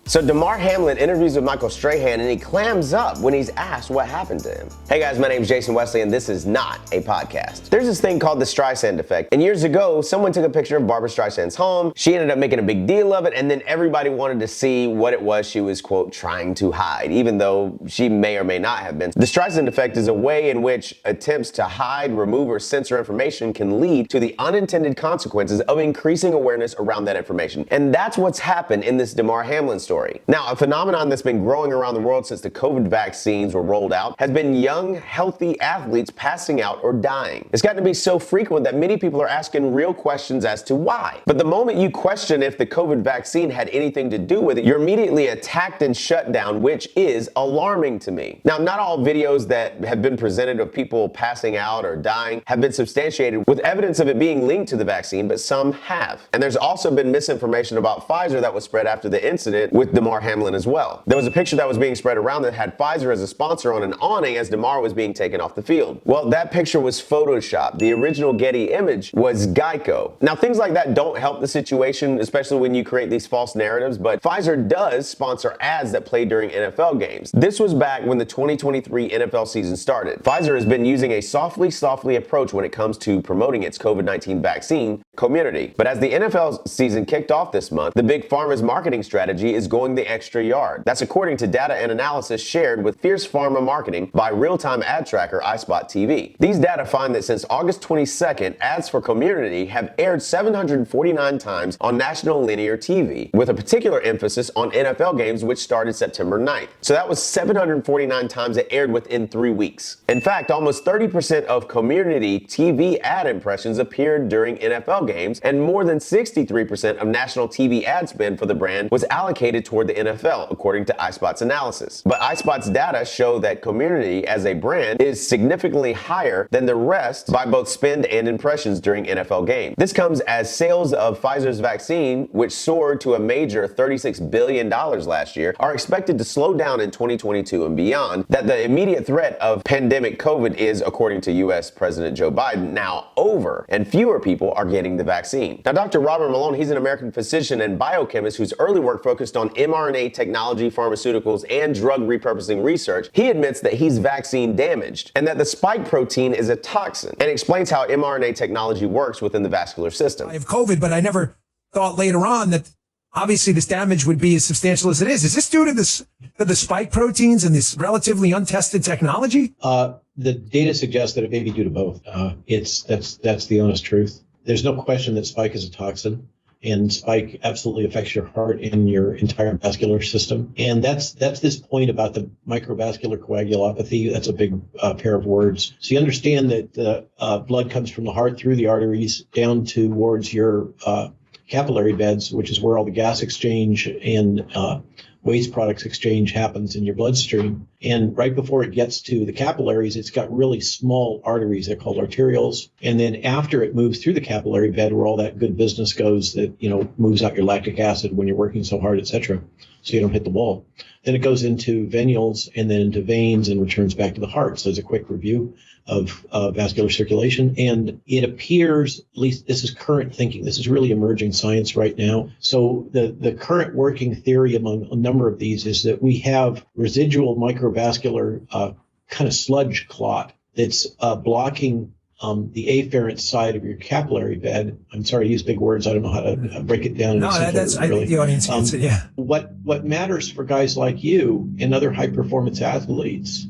So Damar Hamlin interviews with Michael Strahan and he clams up when he's asked what happened to him. Hey guys, my name's Jason Wesley and this is not a podcast. There's this thing called the Streisand effect, and years ago someone took a picture of Barbara Streisand's home. She ended up making a big deal of it, and then everybody wanted to see what it was she was, quote, trying to hide, even though she may or may not have been. The Streisand effect is a way in which attempts to hide, remove, or censor information can lead to the unintended consequences of increasing awareness around that information. And that's what's happened in this Damar Hamlin story. Now, a phenomenon that's been growing around the world since the COVID vaccines were rolled out has been young, healthy athletes passing out or dying. It's gotten to be so frequent that many people are asking real questions as to why. But the moment you question if the COVID vaccine had anything to do with it, you're immediately attacked and shut down, which is alarming to me. Now, not all videos that have been presented of people passing out or dying have been substantiated with evidence of it being linked to the vaccine, but some have. And there's also been misinformation about Pfizer that was spread after the incident with Damar Hamlin as well. There was a picture that was being spread around that had Pfizer as a sponsor on an awning as Damar was being taken off the field. Well, that picture was photoshopped. The original Getty image was Geico. Now, things like that don't help the situation, especially when you create these false narratives, but Pfizer does sponsor ads that play during NFL games. This was back when the 2023 NFL season started. Pfizer has been using a softly approach when it comes to promoting its COVID-19 vaccine, Community. But as the NFL season kicked off this month, the big pharma's marketing strategy is going the extra yard. That's according to data and analysis shared with Fierce Pharma Marketing by real-time ad tracker iSpot TV. These data find that since August 22nd, ads for Community have aired 749 times on national linear TV, with a particular emphasis on NFL games, which started September 9th. So that was 749 times it aired within 3 weeks. In fact, almost 30% of Community TV ad impressions appeared during NFL games, and more than 63% of national TV ad spend for the brand was allocated toward the NFL, according to iSpot's analysis. But iSpot's data show that Community as a brand is significantly higher than the rest by both spend and impressions during NFL games. This comes as sales of Pfizer's vaccine, which soared to a major $36 billion last year, are expected to slow down in 2022 and beyond, that the immediate threat of pandemic COVID is, according to U.S. President Joe Biden, now over, and fewer people are getting the vaccine. Now, Dr. Robert Malone, he's an American physician and biochemist whose early work focused on mRNA technology, pharmaceuticals, and drug repurposing research. He admits that he's vaccine damaged and that the spike protein is a toxin, and explains how mRNA technology works within the vascular system. I have COVID, but I never thought later on that obviously this damage would be as substantial as it is. Is this due to the spike proteins and this relatively untested technology? The data suggests that it may be due to both. That's the honest truth. There's no question that spike is a toxin, and spike absolutely affects your heart and your entire vascular system. And that's this point about the microvascular coagulopathy. That's a big pair of words. So you understand that the blood comes from the heart through the arteries down towards your capillary beds, which is where all the gas exchange and waste products exchange happens in your bloodstream. And right before it gets to the capillaries, it's got really small arteries. They're called arterioles. And then after it moves through the capillary bed, where all that good business goes that, moves out your lactic acid when you're working so hard, etc., so you don't hit the wall. Then it goes into venules and then into veins and returns back to the heart. So there's a quick review of vascular circulation. And it appears, at least this is current thinking, this is really emerging science right now. So the current working theory among a number of these is that we have residual microvascular kind of sludge clot that's blocking the afferent side of your capillary bed. I'm sorry to use big words. I don't know how to break it down. No, I think the audience gets it, yeah. What matters for guys like you and other high-performance athletes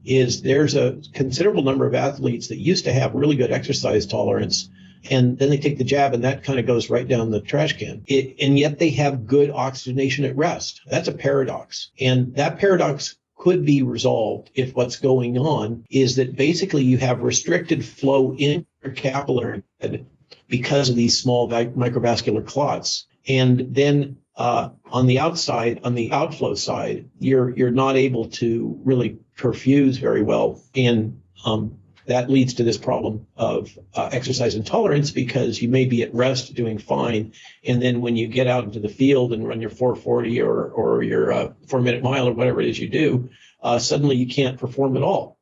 is there's a considerable number of athletes that used to have really good exercise tolerance, and then they take the jab, and that kind of goes right down the trash can. And yet they have good oxygenation at rest. That's a paradox. And that paradox could be resolved if what's going on is that basically you have restricted flow in your capillary bed because of these small microvascular clots. And then on the outside, on the outflow side, you're not able to really perfuse very well. And that leads to this problem of exercise intolerance, because you may be at rest doing fine, and then when you get out into the field and run your 440 or your 4-minute mile or whatever it is you do, suddenly you can't perform at all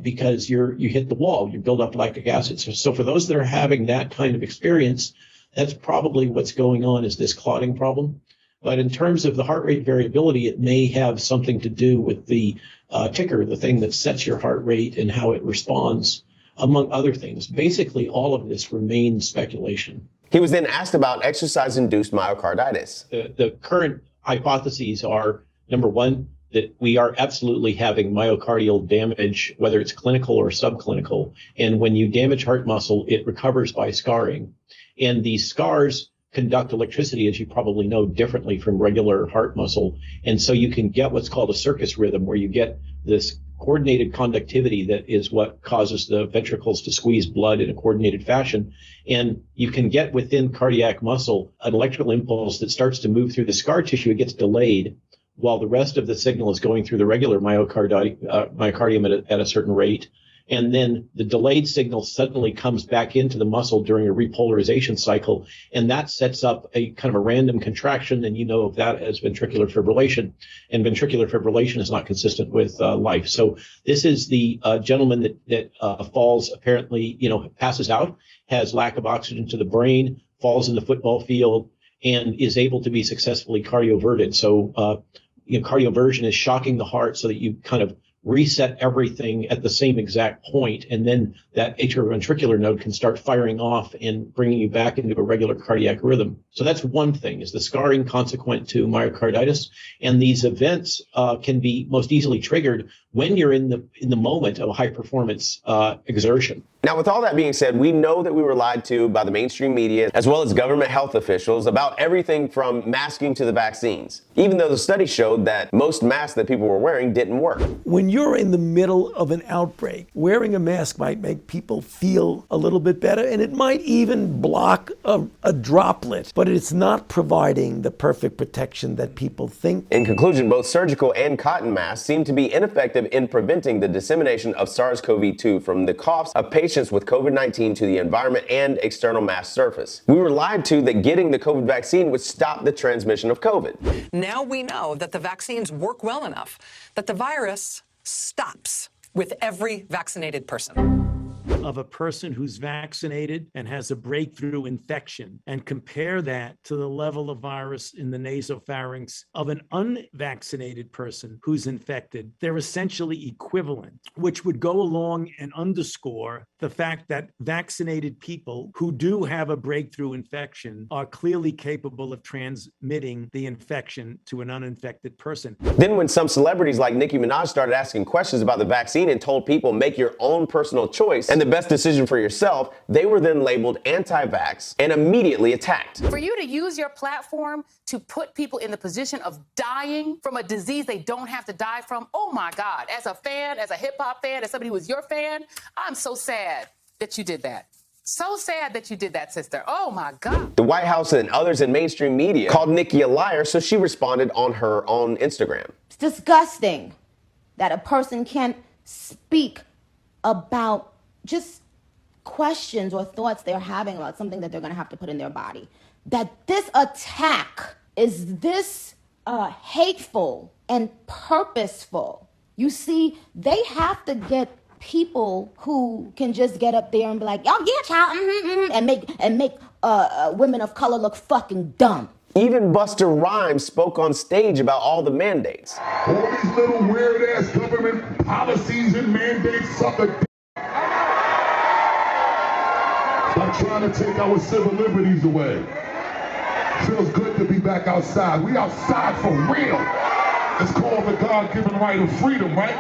because you hit the wall, you build up lactic acid. So for those that are having that kind of experience, that's probably what's going on, is this clotting problem. But in terms of the heart rate variability, it may have something to do with the ticker, the thing that sets your heart rate and how it responds, among other things. Basically, all of this remains speculation. He was then asked about exercise-induced myocarditis. The current hypotheses are, number one, that we are absolutely having myocardial damage, whether it's clinical or subclinical. And when you damage heart muscle, it recovers by scarring. And these scars conduct electricity, as you probably know, differently from regular heart muscle. And so you can get what's called a circus rhythm, where you get this coordinated conductivity that is what causes the ventricles to squeeze blood in a coordinated fashion. And you can get within cardiac muscle an electrical impulse that starts to move through the scar tissue. It gets delayed while the rest of the signal is going through the regular myocardium at a certain rate. And then the delayed signal suddenly comes back into the muscle during a repolarization cycle, and that sets up a kind of a random contraction, and you know of that as ventricular fibrillation. And ventricular fibrillation is not consistent with life. So this is the gentleman that falls, apparently, passes out, has lack of oxygen to the brain, falls in the football field, and is able to be successfully cardioverted. So cardioversion is shocking the heart so that you kind of reset everything at the same exact point, and then that atrioventricular node can start firing off and bringing you back into a regular cardiac rhythm. So that's one thing, is the scarring consequent to myocarditis. And these events can be most easily triggered when you're in the moment of high performance exertion. Now, with all that being said, we know that we were lied to by the mainstream media as well as government health officials about everything from masking to the vaccines, even though the study showed that most masks that people were wearing didn't work. When you're in the middle of an outbreak, wearing a mask might make people feel a little bit better, and it might even block a droplet, but it's not providing the perfect protection that people think. In conclusion, both surgical and cotton masks seem to be ineffective in preventing the dissemination of SARS-CoV-2 from the coughs of patients with COVID-19 to the environment and external mask surface. We were lied to that getting the COVID vaccine would stop the transmission of COVID. Now we know that the vaccines work well enough that the virus stops with every vaccinated person. Of a person who's vaccinated and has a breakthrough infection, and compare that to the level of virus in the nasopharynx of an unvaccinated person who's infected, they're essentially equivalent, which would go along and underscore the fact that vaccinated people who do have a breakthrough infection are clearly capable of transmitting the infection to an uninfected person. Then when some celebrities like Nicki Minaj started asking questions about the vaccine and told people make your own personal choice and the best decision for yourself, they were then labeled anti-vax and immediately attacked. For you to use your platform to put people in the position of dying from a disease they don't have to die from, oh my God, as a fan, as a hip hop fan, as somebody who was your fan, I'm so sad that you did that. So sad that you did that, sister. Oh my God. The White House and others in mainstream media called Nicki a liar, so she responded on her own Instagram. It's disgusting that a person can't speak about just questions or thoughts they're having about something that they're going to have to put in their body. That this attack is this hateful and purposeful. You see, they have to get people who can just get up there and be like, oh yeah, child, and make women of color look fucking dumb. Even Busta Rhymes spoke on stage about all the mandates. All these little weird-ass government policies and mandates suck a dick. Stop trying to take our civil liberties away. Feels good to be back outside. We outside for real. It's called the God-given right of freedom, right?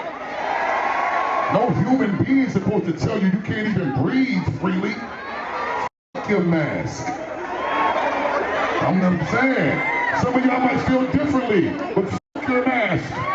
No human being is supposed to tell you you can't even breathe freely. F*** your mask. I'm not saying. Some of y'all might feel differently, but f*** your mask.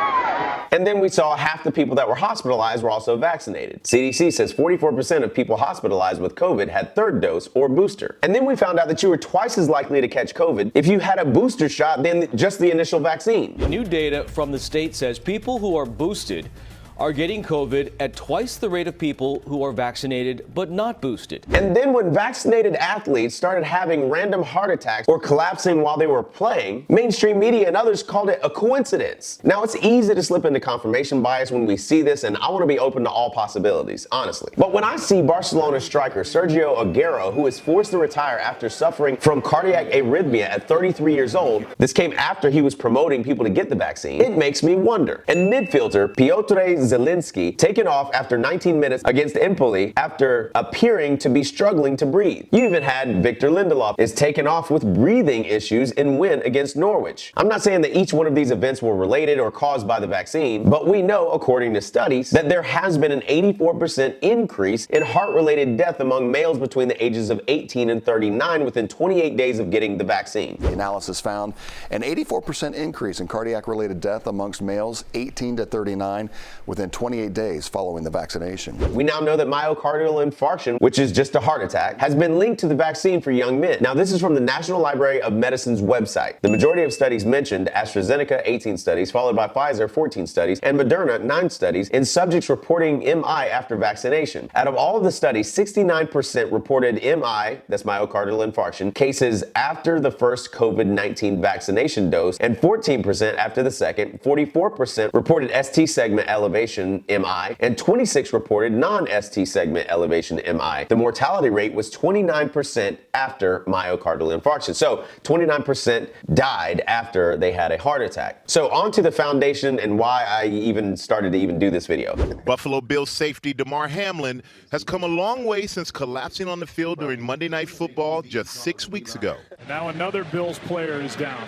And then we saw half the people that were hospitalized were also vaccinated. CDC says 44% of people hospitalized with COVID had third dose or booster. And then we found out that you were twice as likely to catch COVID if you had a booster shot than just the initial vaccine. New data from the state says people who are boosted are getting COVID at twice the rate of people who are vaccinated but not boosted. And then when vaccinated athletes started having random heart attacks or collapsing while they were playing, mainstream media and others called it a coincidence. Now, it's easy to slip into confirmation bias when we see this, and I want to be open to all possibilities, honestly. But when I see Barcelona striker Sergio Aguero, who is forced to retire after suffering from cardiac arrhythmia at 33 years old, this came after he was promoting people to get the vaccine, it makes me wonder. And midfielder Piotr Zielinski taken off after 19 minutes against Empoli after appearing to be struggling to breathe. You even had Victor Lindelof is taken off with breathing issues in win against Norwich. I'm not saying that each one of these events were related or caused by the vaccine, but we know, according to studies, that there has been an 84% increase in heart-related death among males between the ages of 18 and 39 within 28 days of getting the vaccine. The analysis found an 84% increase in cardiac-related death amongst males 18 to 39 within 28 days following the vaccination. We now know that myocardial infarction, which is just a heart attack, has been linked to the vaccine for young men. Now, this is from the National Library of Medicine's website. The majority of studies mentioned AstraZeneca 18 studies, followed by Pfizer 14 studies, and Moderna 9 studies in subjects reporting MI after vaccination. Out of all of the studies, 69% reported MI, that's myocardial infarction, cases after the first COVID-19 vaccination dose, and 14% after the second, 44% reported ST segment elevation MI, and 26 reported non-ST segment elevation MI. The mortality rate was 29% after myocardial infarction. So 29% died after they had a heart attack. So on to the foundation and why I even started to even do this video. Buffalo Bills safety Damar Hamlin has come a long way since collapsing on the field during Monday Night Football just 6 weeks ago. Now another Bills player is down.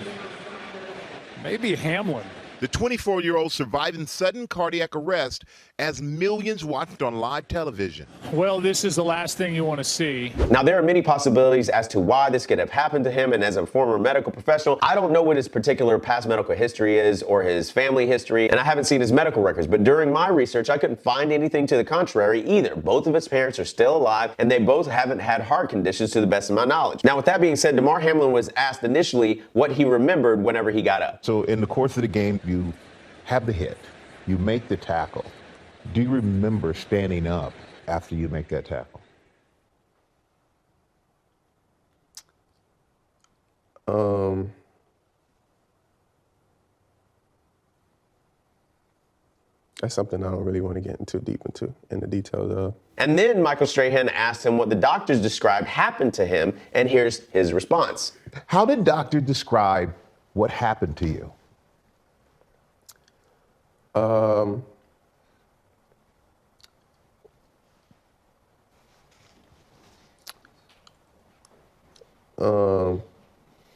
Maybe Hamlin. The 24-year-old surviving sudden cardiac arrest as millions watched on live television. Well, this is the last thing you want to see. Now, there are many possibilities as to why this could have happened to him, and as a former medical professional, I don't know what his particular past medical history is or his family history, and I haven't seen his medical records, but during my research, I couldn't find anything to the contrary either. Both of his parents are still alive, and they both haven't had heart conditions to the best of my knowledge. Now, with that being said, Damar Hamlin was asked initially what he remembered whenever he got up. So in the course of the game, you have the hit, you make the tackle. Do you remember standing up after you make that tackle? That's something I don't really want to get too deep into in the details of. And then Michael Strahan asked him what the doctors described happened to him, and here's his response. How did doctor describe what happened to you?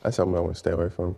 That's something I want to stay away from.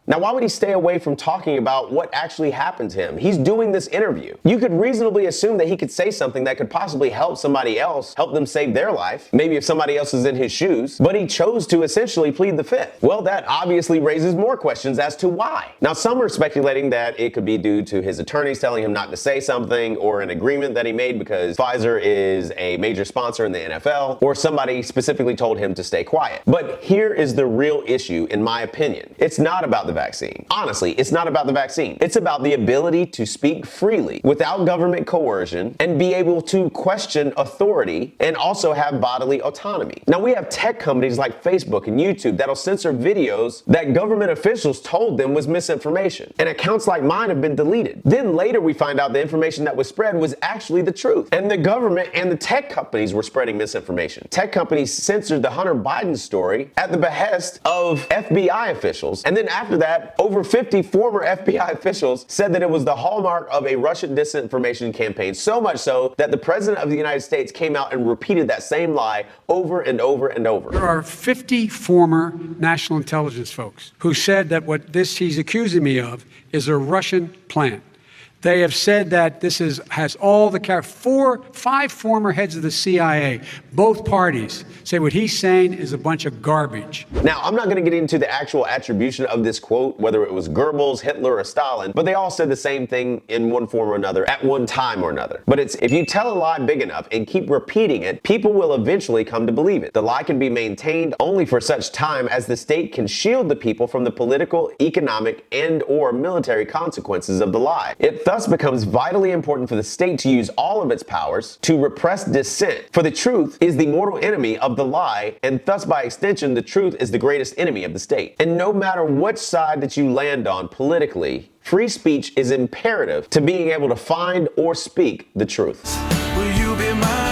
Now, why would he stay away from talking about what actually happened to him? He's doing this interview. You could reasonably assume that he could say something that could possibly help somebody else, help them save their life, maybe if somebody else is in his shoes, but he chose to essentially plead the fifth. Well, that obviously raises more questions as to why. Now, some are speculating that it could be due to his attorneys telling him not to say something, or an agreement that he made because Pfizer is a major sponsor in the NFL, or somebody specifically told him to stay quiet. But here is the real issue, in my opinion. It's not about the vaccine. Honestly, it's not about the vaccine. It's about the ability to speak freely without government coercion and be able to question authority and also have bodily autonomy. Now, we have tech companies like Facebook and YouTube that'll censor videos that government officials told them was misinformation, and accounts like mine have been deleted. Then later we find out the information that was spread was actually the truth, and the government and the tech companies were spreading misinformation. Tech companies censored the Hunter Biden story at the behest of FBI officials, and then after that, over 50 former FBI officials said that it was the hallmark of a Russian disinformation campaign, so much so that the president of the United States came out and repeated that same lie over and over and over. There are 50 former national intelligence folks who said that what he's accusing me of is a Russian plant. They have said that this has all the five former heads of the CIA, both parties, say what he's saying is a bunch of garbage. Now, I'm not going to get into the actual attribution of this quote, whether it was Goebbels, Hitler, or Stalin, but they all said the same thing in one form or another at one time or another. But it's if you tell a lie big enough and keep repeating it, people will eventually come to believe it. The lie can be maintained only for such time as the state can shield the people from the political, economic, and/or military consequences of the lie. It thus becomes vitally important for the state to use all of its powers to repress dissent. For the truth is the mortal enemy of the lie, and thus by extension, the truth is the greatest enemy of the state. And no matter which side that you land on politically, free speech is imperative to being able to find or speak the truth. Will you be mine?